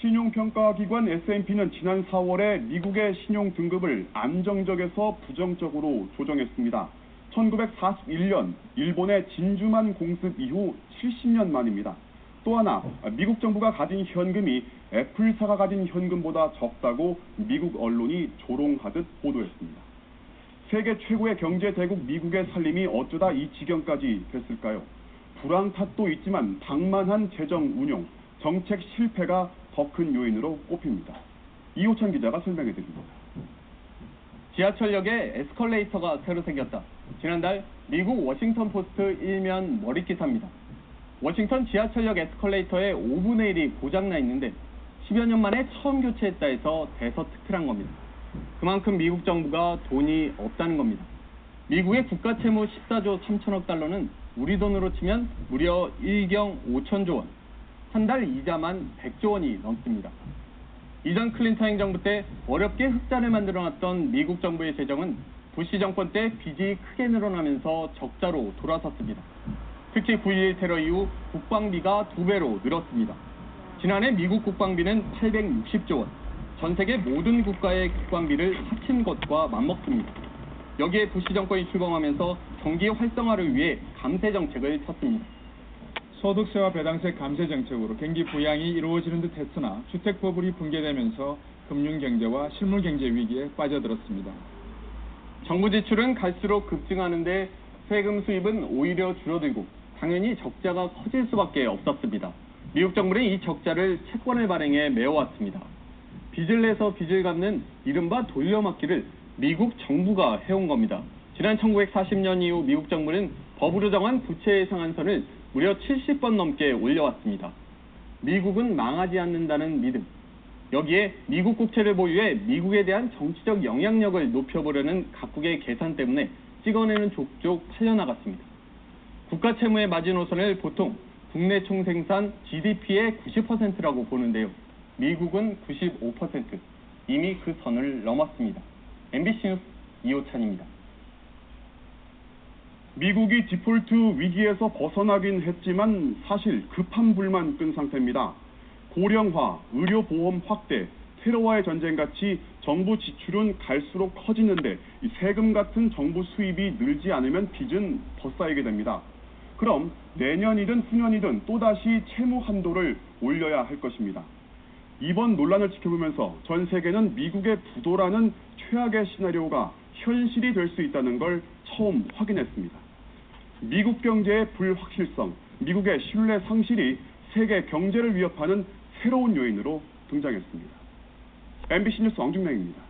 신용평가기관 S&P는 지난 4월에 미국의 신용 등급을 안정적에서 부정적으로 조정했습니다. 1941년 일본의 진주만 공습 이후 70년 만입니다. 또 하나, 미국 정부가 가진 현금이 애플사가 가진 현금보다 적다고 미국 언론이 조롱하듯 보도했습니다. 세계 최고의 경제 대국 미국의 살림이 어쩌다 이 지경까지 됐을까요? 불황 탓도 있지만 방만한 재정 운용, 정책 실패가 더 큰 요인으로 꼽힙니다. 이호찬 기자가 설명해 드립니다. 지하철역에 에스컬레이터가 새로 생겼다. 지난달 미국 워싱턴 포스트 일면 머릿기사입니다. 워싱턴 지하철역 에스컬레이터의 5분의 1이 고장나 있는데 10여 년 만에 처음 교체했다 해서 대서특필한 겁니다. 그만큼 미국 정부가 돈이 없다는 겁니다. 미국의 국가 채무 14조 3천억 달러는 우리 돈으로 치면 무려 1경 5천조 원, 한 달 이자만 100조 원이 넘습니다. 이전 클린턴 행정부 때 어렵게 흑자를 만들어놨던 미국 정부의 재정은 부시 정권 때 빚이 크게 늘어나면서 적자로 돌아섰습니다. 특히 9.11 테러 이후 국방비가 2배로 늘었습니다. 지난해 미국 국방비는 860조 원, 전 세계 모든 국가의 국방비를 합친 것과 맞먹습니다. 여기에 부시 정권이 출범하면서 경기 활성화를 위해 감세 정책을 쳤습니다. 소득세와 배당세 감세 정책으로 경기 부양이 이루어지는 듯 했으나 주택 버블이 붕괴되면서 금융경제와 실물경제 위기에 빠져들었습니다. 정부 지출은 갈수록 급증하는데 세금 수입은 오히려 줄어들고 당연히 적자가 커질 수밖에 없었습니다. 미국 정부는 이 적자를 채권을 발행해 메워왔습니다. 빚을 내서 빚을 갚는 이른바 돌려막기를 미국 정부가 해온 겁니다. 지난 1940년 이후 미국 정부는 법으로 정한 부채 상한선을 무려 70번 넘게 올려왔습니다. 미국은 망하지 않는다는 믿음. 여기에 미국 국채를 보유해 미국에 대한 정치적 영향력을 높여보려는 각국의 계산 때문에 찍어내는 족족 팔려나갔습니다. 국가 채무의 마지노선을 보통 국내 총생산 GDP의 90%라고 보는데요. 미국은 95%, 이미 그 선을 넘었습니다. MBC 뉴스 이호찬입니다. 미국이 디폴트 위기에서 벗어나긴 했지만 사실 급한 불만 끈 상태입니다. 고령화, 의료보험 확대, 테러와의 전쟁같이 정부 지출은 갈수록 커지는데 이 세금 같은 정부 수입이 늘지 않으면 빚은 더 쌓이게 됩니다. 그럼 내년이든 후년이든 또다시 채무 한도를 올려야 할 것입니다. 이번 논란을 지켜보면서 전 세계는 미국의 부도라는 최악의 시나리오가 현실이 될 수 있다는 걸 처음 확인했습니다. 미국 경제의 불확실성, 미국의 신뢰 상실이 세계 경제를 위협하는 새로운 요인으로 등장했습니다. MBC 뉴스 왕중명입니다.